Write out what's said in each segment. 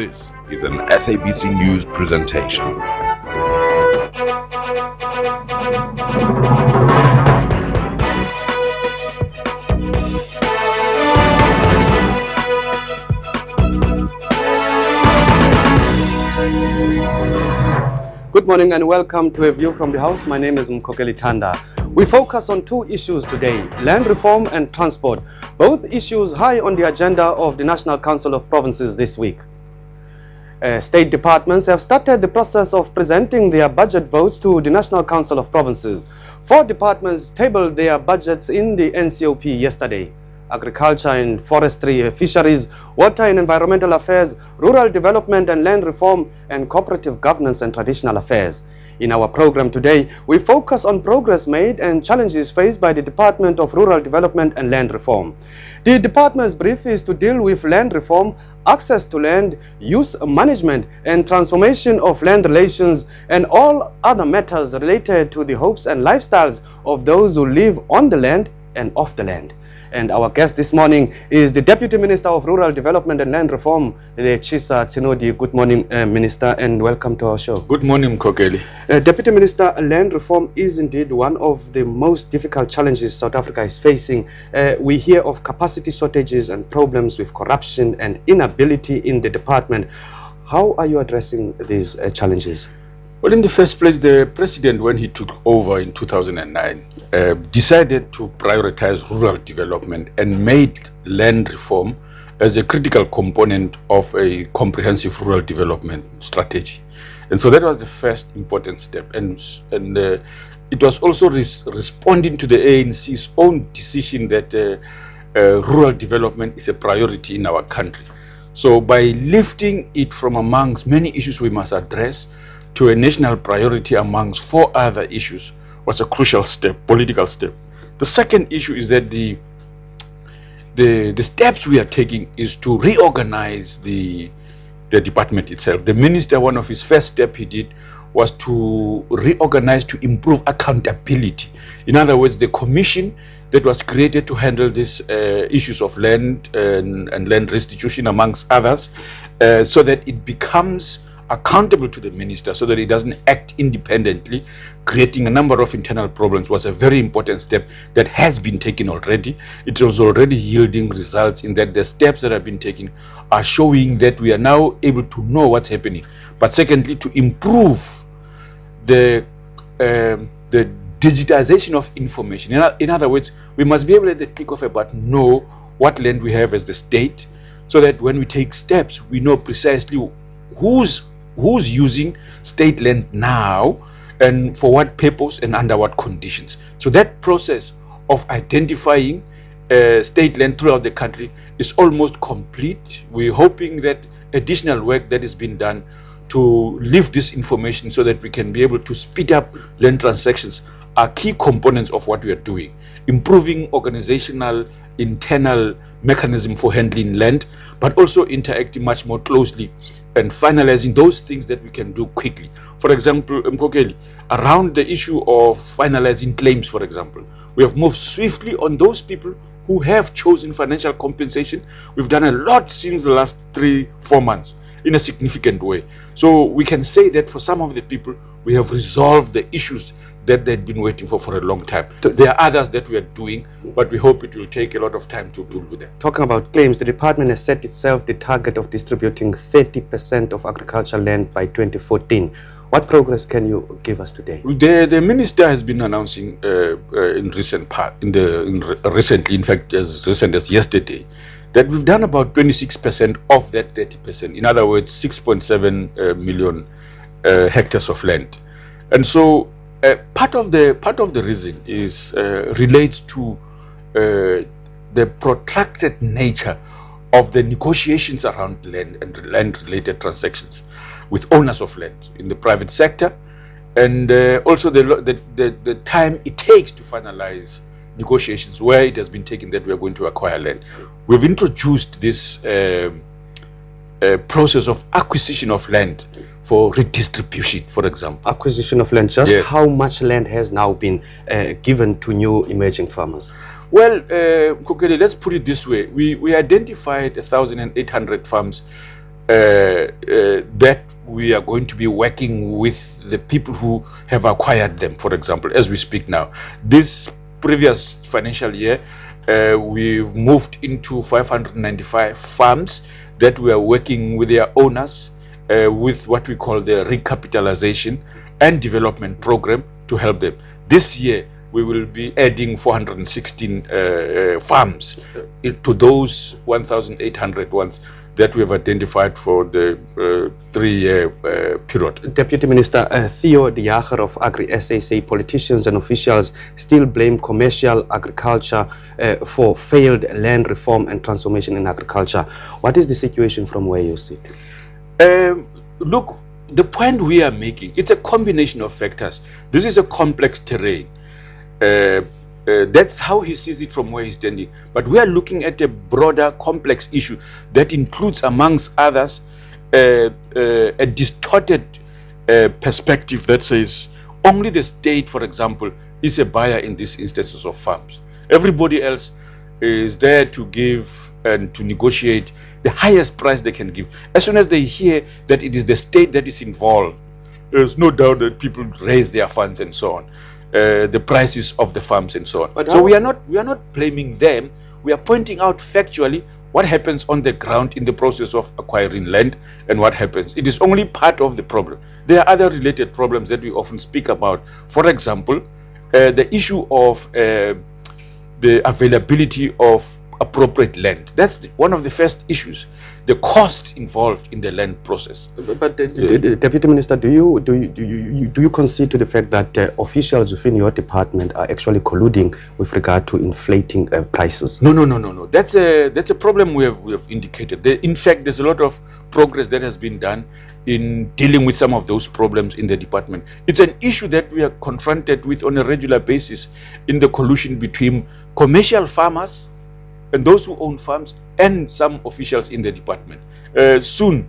This is an SABC News presentation. Good morning and welcome to A View from the House. My name is Mkokeli Tanda. We focus on two issues today, land reform and transport, both issues high on the agenda of the National Council of Provinces this week. State departments have started the process of presenting their budget votes to the National Council of Provinces. 4 departments tabled their budgets in the NCOP yesterday. Agriculture and Forestry, Fisheries, Water and Environmental Affairs, Rural Development and Land Reform, and Cooperative Governance and Traditional Affairs. In our program today, we focus on progress made and challenges faced by the Department of Rural Development and Land Reform. The department's brief is to deal with land reform, access to land, use management and transformation of land relations, and all other matters related to the hopes and lifestyles of those who live on the land and off the land. And our guest this morning is the Deputy Minister of Rural Development and Land Reform, Lechisa Tsenodi. Good morning, Minister, and welcome to our show. Good morning, Mkokeli. Deputy Minister, land reform is indeed one of the most difficult challenges South Africa is facing. We hear of capacity shortages and problems with corruption and inability in the department. How are you addressing these challenges? Well, in the first place, the president, when he took over in 2009, decided to prioritize rural development and made land reform as a critical component of a comprehensive rural development strategy. And so that was the first important step. And it was also responding to the ANC's own decision that rural development is a priority in our country. So by lifting it from amongst many issues we must address to a national priority amongst 4 other issues was a crucial step, political step. The second issue is that the steps we are taking is to reorganize the department itself. The minister, one of his first steps he did was to reorganize to improve accountability. In other words, the commission that was created to handle these issues of land and land restitution amongst others, so that it becomes accountable to the minister, so that he doesn't act independently, creating a number of internal problems, was a very important step that has been taken already. It was already yielding results in that the steps that have been taken are showing that we are now able to know what's happening. But secondly, to improve the digitization of information. In other words, we must be able at the click of a button know what land we have as the state, so that when we take steps, we know precisely who's using state land now and for what purpose and under what conditions. So that process of identifying state land throughout the country is almost complete. We're hoping that additional work that is being done to lift this information so that we can be able to speed up land transactions are key components of what we are doing. Improving organizational internal mechanism for handling land, but also interacting much more closely and finalizing those things that we can do quickly. For example, Mkokeli, around the issue of finalizing claims, for example, we have moved swiftly on those people who have chosen financial compensation. We've done a lot since the last 3-4 months in a significant way. So we can say that for some of the people, we have resolved the issues that they'd been waiting for a long time. There are others that we are doing, but we hope it will take a lot of time to deal with them. Talking about claims, the department has set itself the target of distributing 30% of agricultural land by 2014. What progress can you give us today? The minister has been announcing recently, in fact, as recent as yesterday, that we've done about 26% of that 30%. In other words, 6.7 million hectares of land. And so part of the reason is relates to the protracted nature of the negotiations around land and land-related transactions with owners of land in the private sector, and also the time it takes to finalize negotiations where it has been taken that we are going to acquire land. We've introduced this process of acquisition of land for redistribution, for example. Acquisition of land, just yes. How much land has now been given to new emerging farmers? Well, Kokele, let's put it this way. We identified 1,800 farms that we are going to be working with the people who have acquired them, for example, as we speak now. This previous financial year, we've moved into 595 farms that we are working with their owners with what we call the recapitalization and development program to help them. This year, we will be adding 416 farms to those 1,800 ones that we have identified for the 3-year period. Deputy Minister Theo De Jager of Agri-SA say politicians and officials still blame commercial agriculture for failed land reform and transformation in agriculture. What is the situation from where you sit? Look, the point we are making, it's a combination of factors. This is a complex terrain. That's how he sees it from where he's standing. But we are looking at a broader, complex issue that includes, amongst others, a distorted perspective that says only the state, for example, is a buyer in these instances of farms. Everybody else is there to give and to negotiate the highest price they can give. As soon as they hear that it is the state that is involved, there's no doubt that people raise their funds and so on. The prices of the farms and so on. But so we are not blaming them. We are pointing out factually what happens on the ground in the process of acquiring land and what happens. It is only part of the problem. There are other related problems that we often speak about. For example, the issue of the availability of appropriate land. That's one of the first issues. The cost involved in the land process. But Deputy Minister, do you concede to the fact that officials within your department are actually colluding with regard to inflating prices? No. That's a problem we have indicated. In fact, there's a lot of progress that has been done in dealing with some of those problems in the department. It's an issue that we are confronted with on a regular basis in the collusion between commercial farmers and those who own farms and some officials in the department. Soon,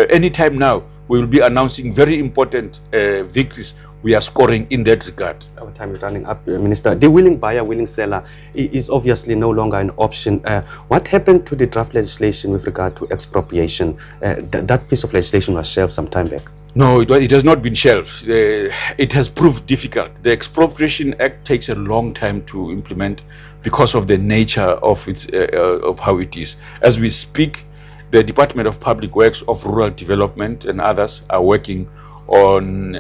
anytime now, we will be announcing very important victories we are scoring in that regard. Our time is running up, Minister. The willing buyer, willing seller is obviously no longer an option. What happened to the draft legislation with regard to expropriation? That piece of legislation was shelved some time back. No, it has not been shelved. It has proved difficult. The Expropriation Act takes a long time to implement because of the nature of its of how it is. As we speak, the Department of Public Works, of Rural Development and others are working on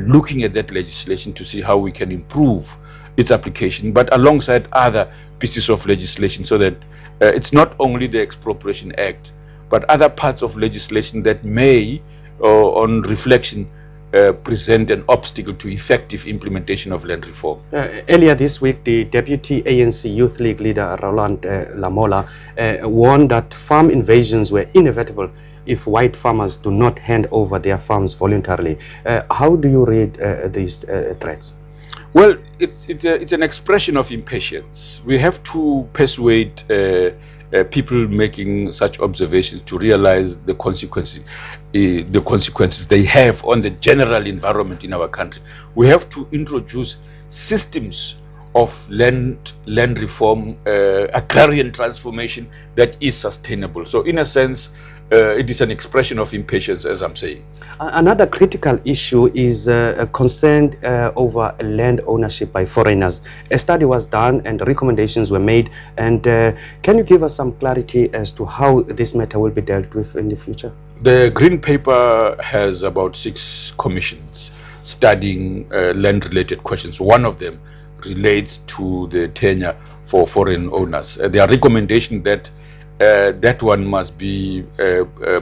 looking at that legislation to see how we can improve its application, but alongside other pieces of legislation, so that it's not only the Expropriation Act, but other parts of legislation that may, on reflection, present an obstacle to effective implementation of land reform. Earlier this week, the Deputy ANC Youth League leader, Roland Lamola, warned that farm invasions were inevitable if white farmers do not hand over their farms voluntarily. How do you read these threats? Well, it's an expression of impatience. We have to persuade people making such observations to realize the consequences they have on the general environment in our country. We have to introduce systems of land reform, agrarian transformation that is sustainable. So in a sense, it is an expression of impatience, as I'm saying. Another critical issue is concerned over land ownership by foreigners. A study was done and recommendations were made. And can you give us some clarity as to how this matter will be dealt with in the future? The Green Paper has about 6 commissions studying land-related questions. One of them relates to the tenure for foreign owners. There are recommendations that that one must be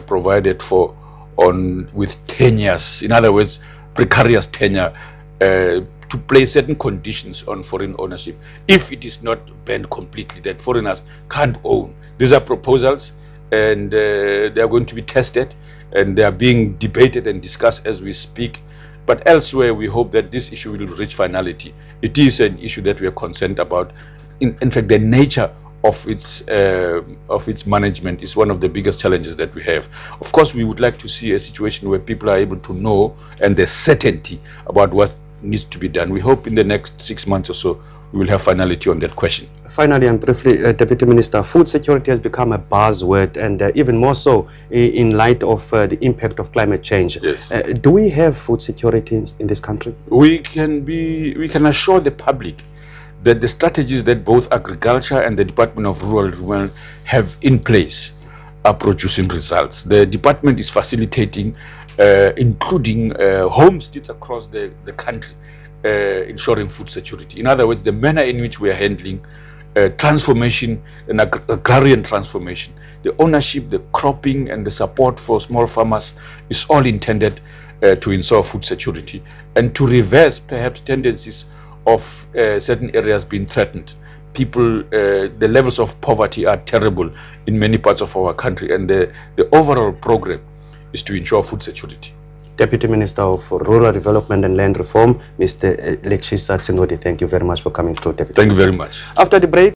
provided for with tenures. In other words, precarious tenure, to place certain conditions on foreign ownership. If it is not banned completely, that foreigners can't own. These are proposals, and they are going to be tested, and they are being debated and discussed as we speak. But elsewhere, we hope that this issue will reach finality. It is an issue that we are concerned about. In fact, the nature of its management is one of the biggest challenges that we have. Of course, we would like to see a situation where people are able to know and there's certainty about what needs to be done. We hope in the next 6 months or so we will have finality on that question. Finally and briefly, Deputy Minister, food security has become a buzzword, and even more so in light of the impact of climate change. Yes. Do we have food security in this country? We can assure the public that the strategies that both agriculture and the Department of Rural Development have in place are producing results. The department is facilitating, including homesteads across the country, ensuring food security. In other words, the manner in which we are handling transformation and agrarian transformation, the ownership, the cropping, and the support for small farmers is all intended to ensure food security and to reverse perhaps tendencies of certain areas being threatened. People, the levels of poverty are terrible in many parts of our country, and the overall program is to ensure food security. Deputy Minister of Rural Development and Land Reform, Mr. Lechisa Tsenodi, thank you very much for coming through, Deputy. Thank you very much. After the break,